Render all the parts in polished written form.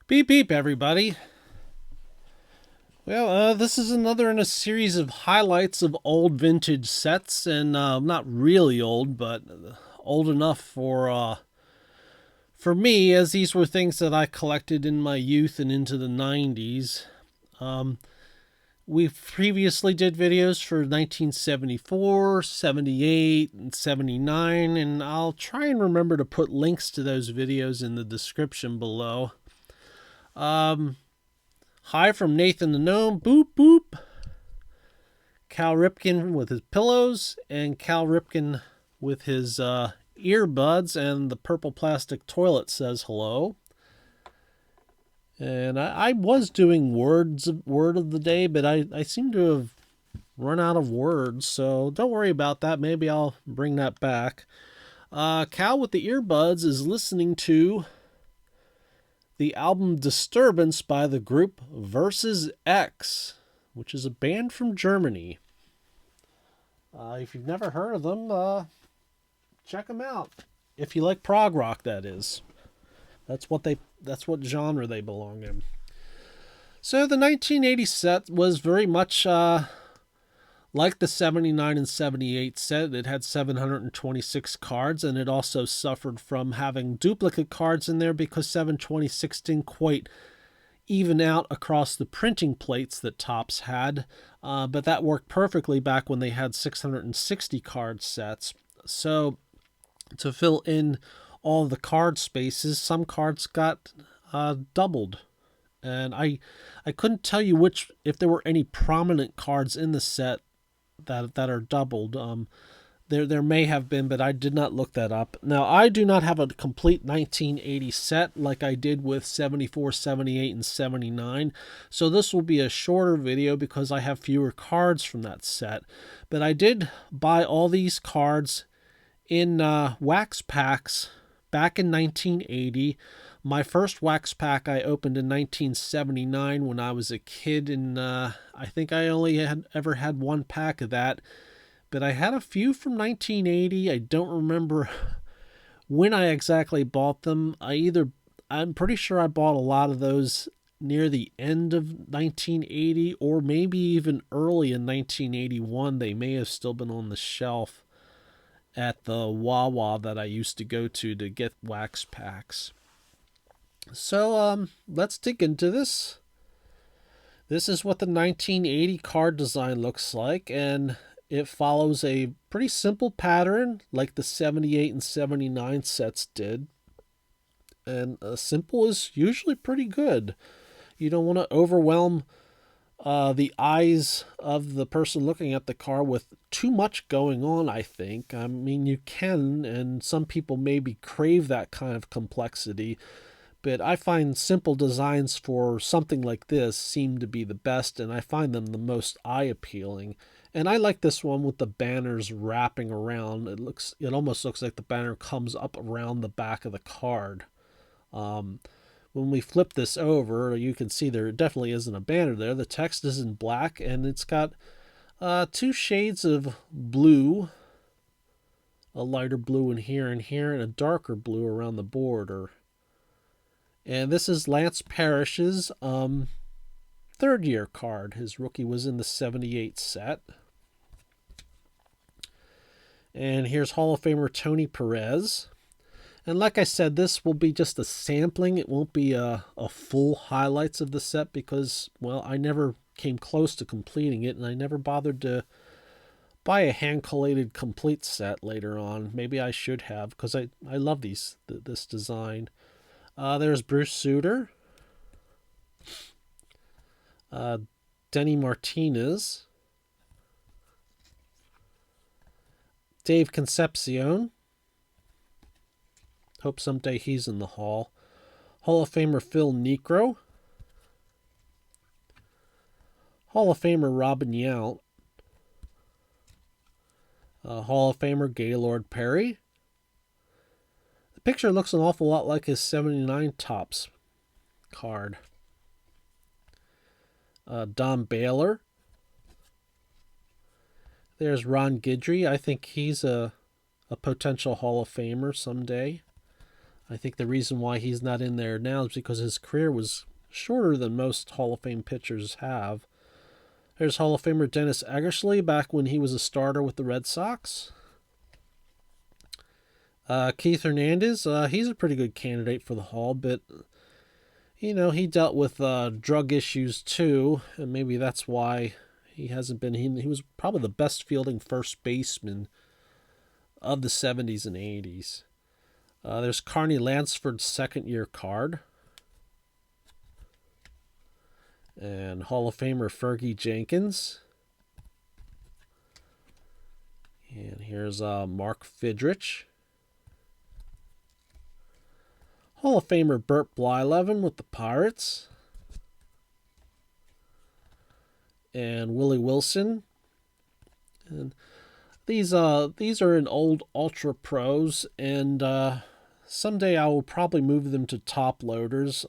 Beep beep, everybody. Well, this is another in a series of highlights of old vintage sets, and not really old, but old enough for me, as these were things that I collected in my youth and into the '90s. Um, we previously did videos for 1974, 78, and 79, and I'll try and remember to put links to those videos in the description below. Hi from Nathan the Gnome. Boop boop. Cal Ripken with his pillows, and Cal Ripken with his earbuds, and the purple plastic toilet says hello. And I was doing word of the day, but I seem to have run out of words, so don't worry about that. Maybe I'll bring that back. Cal with the earbuds is listening to the album Disturbance by the group Versus X, which is a band from Germany. If you've never heard of them, check them out. If you like prog rock, that is. That's what genre they belong in. So the 1980 set was very much like the 79 and 78 set. It had 726 cards, and it also suffered from having duplicate cards in there because 726 didn't quite even out across the printing plates that Topps had, but that worked perfectly back when they had 660 card sets. So to fill in all the card spaces, some cards got doubled. And I couldn't tell you if there were any prominent cards in the set that are doubled. There may have been, but I did not look that up. Now, I do not have a complete 1980 set like I did with 74, 78, and 79. So this will be a shorter video because I have fewer cards from that set. But I did buy all these cards in wax packs back in 1980. My first wax pack I opened in 1979 when I was a kid, and I think I only ever had one pack of that. But I had a few from 1980. I don't remember when I exactly bought them. I'm pretty sure I bought a lot of those near the end of 1980, or maybe even early in 1981. They may have still been on the shelf at the Wawa that I used to go to get wax packs. So let's dig into this. This is what the 1980 card design looks like, and it follows a pretty simple pattern like the 78 and 79 sets did. And simple is usually pretty good. You don't want to overwhelm the eyes of the person looking at the card with too much going on, I think. I mean, you can, and some people maybe crave that kind of complexity. But I find simple designs for something like this seem to be the best, and I find them the most eye-appealing. And I like this one with the banners wrapping around. It almost looks like the banner comes up around the back of the card. When we flip this over, you can see there definitely isn't a banner there. The text is in black, and it's got two shades of blue, a lighter blue in here, and a darker blue around the border. And this is Lance Parrish's third year card. His rookie was in the 78 set. And here's Hall of Famer Tony Perez. And like I said, this will be just a sampling. It won't be a full highlights of the set because, well, I never came close to completing it, and I never bothered to buy a hand-collated complete set later on. Maybe I should have, because I love this design. There's Bruce Sutter, Denny Martinez, Dave Concepcion. Hope someday he's in the Hall. Hall of Famer Phil Niekro. Hall of Famer Robin Yount. Hall of Famer Gaylord Perry. The picture looks an awful lot like his 79 Topps card. Don Baylor. There's Ron Guidry. I think he's a potential Hall of Famer someday. I think the reason why he's not in there now is because his career was shorter than most Hall of Fame pitchers have. There's Hall of Famer Dennis Eckersley back when he was a starter with the Red Sox. Keith Hernandez, he's a pretty good candidate for the Hall, but he dealt with drug issues too, and maybe that's why he hasn't been. He was probably the best fielding first baseman of the 70s and 80s. There's Carney Lansford's second-year card. And Hall of Famer Fergie Jenkins. And here's Mark Fidrich. Hall of Famer Burt Blyleven with the Pirates. And Willie Wilson. And these are in old Ultra Pros, and someday I will probably move them to top loaders.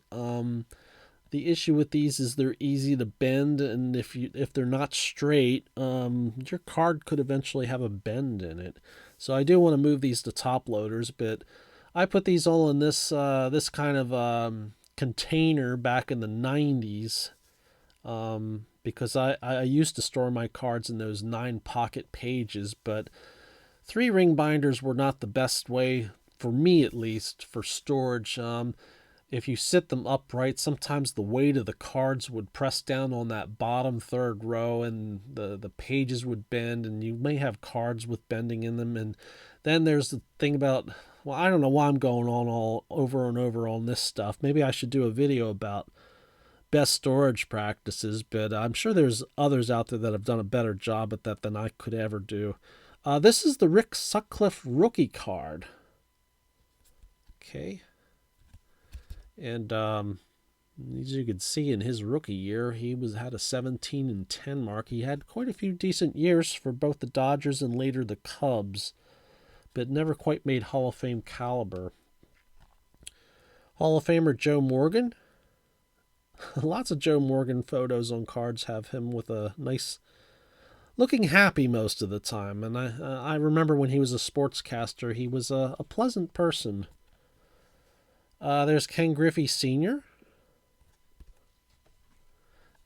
The issue with these is they're easy to bend, and if they're not straight, your card could eventually have a bend in it. So I do want to move these to top loaders, but I put these all in this kind of container back in the 90s. Because I used to store my cards in those 9-pocket pages, but 3-ring binders were not the best way, for me at least, for storage. If you sit them upright, sometimes the weight of the cards would press down on that bottom third row, and the pages would bend, and you may have cards with bending in them. And then there's the thing about, well, I don't know why I'm going on all over and over on this stuff. Maybe I should do a video about best storage practices, but I'm sure there's others out there that have done a better job at that than I could ever do. This is the Rick Sutcliffe rookie card. Okay. And as you can see, in his rookie year, he had a 17-10 mark. He had quite a few decent years for both the Dodgers and later the Cubs, but never quite made Hall of Fame caliber. Hall of Famer Joe Morgan. Lots of Joe Morgan photos on cards have him with a nice, looking happy most of the time. And I remember when he was a sportscaster, he was a pleasant person. There's Ken Griffey Sr.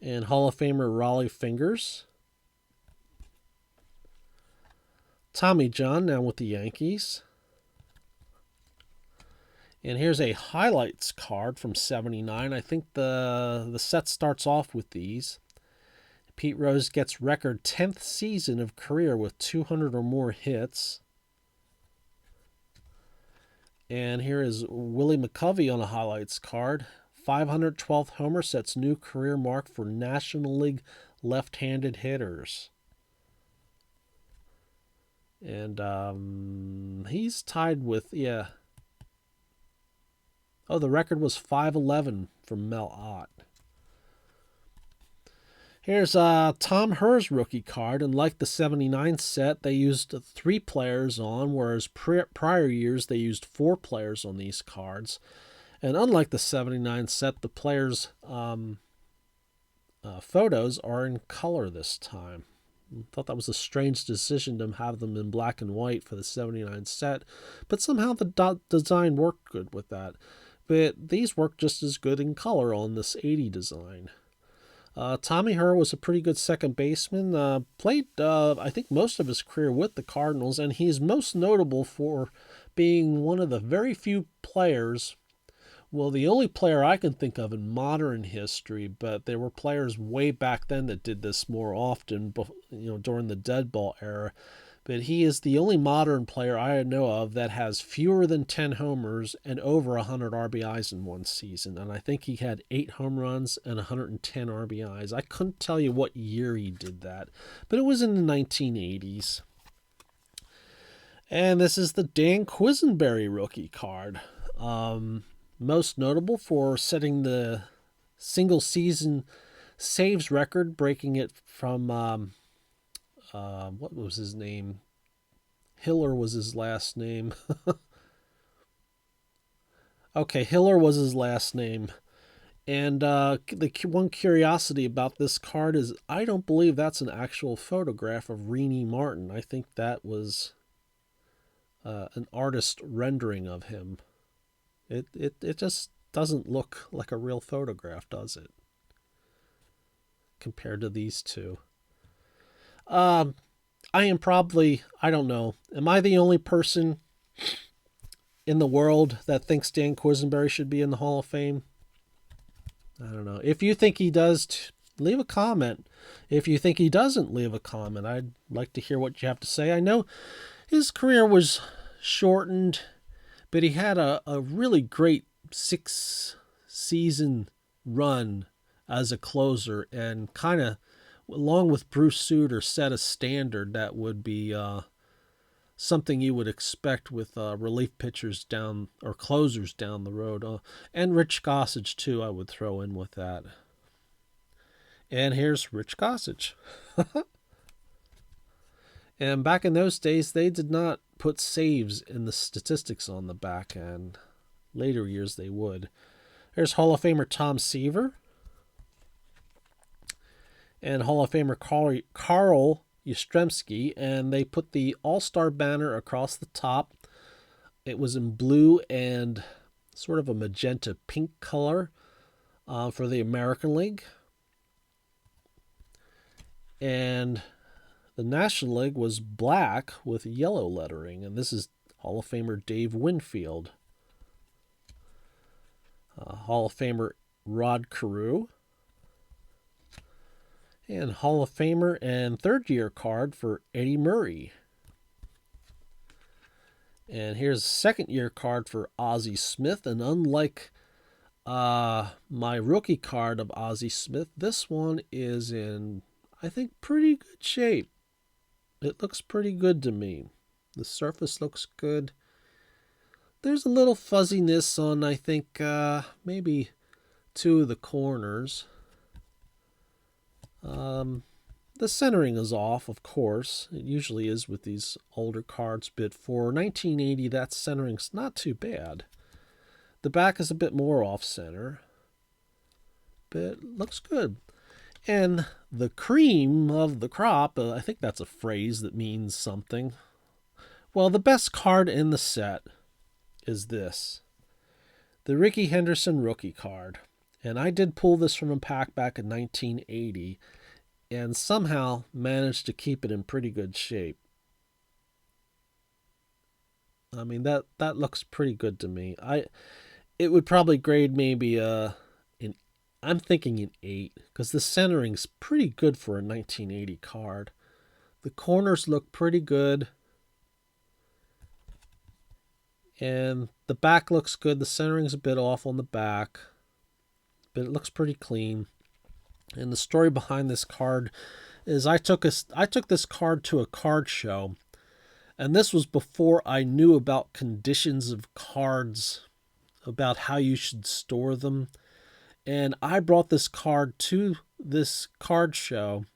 and Hall of Famer Raleigh Fingers. Tommy John now with the Yankees. And here's a highlights card from 79. I think the set starts off with these. Pete Rose gets record 10th season of career with 200 or more hits. And here is Willie McCovey on a highlights card. 512th homer sets new career mark for National League left-handed hitters. And he's tied with, Oh, the record was 511 from Mel Ott. Here's Tom Herr's rookie card, and like the 79 set, they used 3 players on, whereas prior years they used 4 players on these cards. And unlike the 79 set, the players' photos are in color this time. I thought that was a strange decision to have them in black and white for the 79 set, but somehow the design worked good with that. But these work just as good in color on this 80 design. Tommy Herr was a pretty good second baseman. Played, I think, most of his career with the Cardinals, and he's most notable for being one of the very few players, well, the only player I can think of in modern history, but there were players way back then that did this more often, during the dead ball era. But he is the only modern player I know of that has fewer than 10 homers and over 100 RBIs in one season. And I think he had 8 home runs and 110 RBIs. I couldn't tell you what year he did that, but it was in the 1980s. And this is the Dan Quisenberry rookie card. Most notable for setting the single season saves record, breaking it from... what was his name? Hiller was his last name. Okay, Hiller was his last name. And the one curiosity about this card is I don't believe that's an actual photograph of Rennie Martin. I think that was an artist rendering of him. It just doesn't look like a real photograph, does it? Compared to these two. I am probably, I don't know, am I the only person in the world that thinks Dan Quisenberry should be in the Hall of Fame? I don't know. If you think he does, leave a comment. If you think he doesn't, leave a comment. I'd like to hear what you have to say. I know his career was shortened, but he had a really great 6-season run as a closer, and kind of, along with Bruce Sutter, set a standard that would be something you would expect with relief pitchers down, or closers down the road. And Rich Gossage, too, I would throw in with that. And here's Rich Gossage. And back in those days, they did not put saves in the statistics on the back end. Later years, they would. There's Hall of Famer Tom Seaver. And Hall of Famer Carl Yastrzemski. And they put the All-Star banner across the top. It was in blue and sort of a magenta pink color for the American League. And the National League was black with yellow lettering. And this is Hall of Famer Dave Winfield. Hall of Famer Rod Carew. And Hall of Famer and third-year card for Eddie Murray. And here's a second-year card for Ozzie Smith. And unlike my rookie card of Ozzie Smith, this one is in, I think, pretty good shape. It looks pretty good to me. The surface looks good. There's a little fuzziness on, I think, maybe two of the corners. The centering is off, of course. It usually is with these older cards, but for 1980, that centering's not too bad. The back is a bit more off-center, but looks good. And the cream of the crop, I think that's a phrase that means something. Well, the best card in the set is this. The Rickey Henderson rookie card. And I did pull this from a pack back in 1980 and somehow managed to keep it in pretty good shape. I mean, that looks pretty good to me. It would probably grade maybe I'm thinking an 8, because the centering's pretty good for a 1980 card. The corners look pretty good. And the back looks good. The centering's a bit off on the back, but it looks pretty clean. And the story behind this card is I took this card to a card show, and this was before I knew about conditions of cards, about how you should store them. And I brought this card to this card show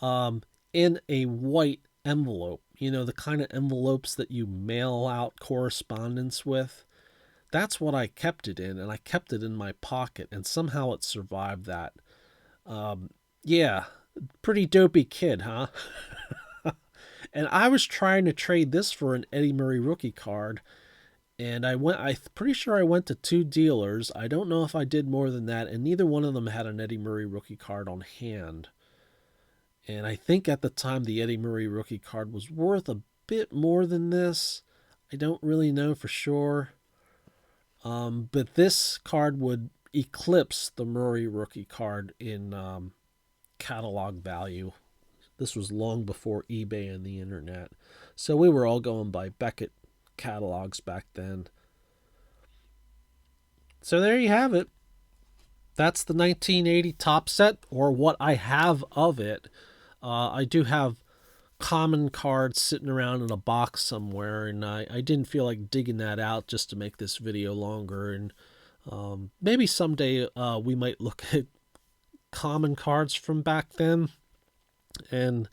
in a white envelope. You know, the kind of envelopes that you mail out correspondence with. That's what I kept it in, and I kept it in my pocket, and somehow it survived that. Yeah, pretty dopey kid, huh? And I was trying to trade this for an Eddie Murray rookie card. And I'm pretty sure I went to 2 dealers. I don't know if I did more than that, and neither one of them had an Eddie Murray rookie card on hand. And I think at the time the Eddie Murray rookie card was worth a bit more than this. I don't really know for sure. But this card would eclipse the Murray rookie card in catalog value. This was long before eBay and the internet. So we were all going by Beckett catalogs back then. So there you have it. That's the 1980 top set, or what I have of it. I do have common cards sitting around in a box somewhere, and I didn't feel like digging that out just to make this video longer. And maybe someday we might look at common cards from back then, and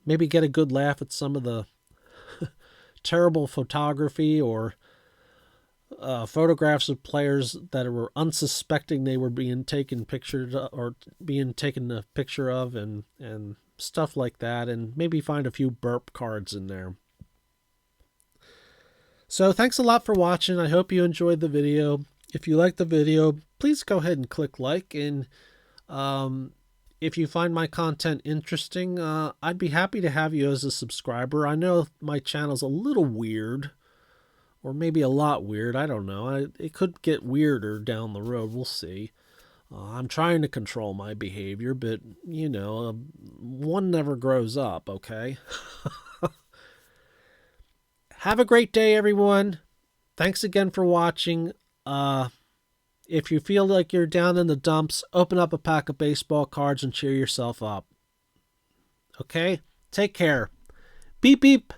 maybe get a good laugh at some of the terrible photography or photographs of players that were unsuspecting they were being taken pictures or being taken a picture of, and stuff like that, and maybe find a few burp cards in there. So thanks a lot for watching. I hope you enjoyed the video. If you liked the video, please go ahead and click like. And if you find my content interesting, I'd be happy to have you as a subscriber. I know my channel's a little weird, or maybe a lot weird. I don't know. It could get weirder down the road. We'll see. I'm trying to control my behavior, but, you know, one never grows up, okay? Have a great day, everyone. Thanks again for watching. If you feel like you're down in the dumps, open up a pack of baseball cards and cheer yourself up. Okay? Take care. Beep, beep.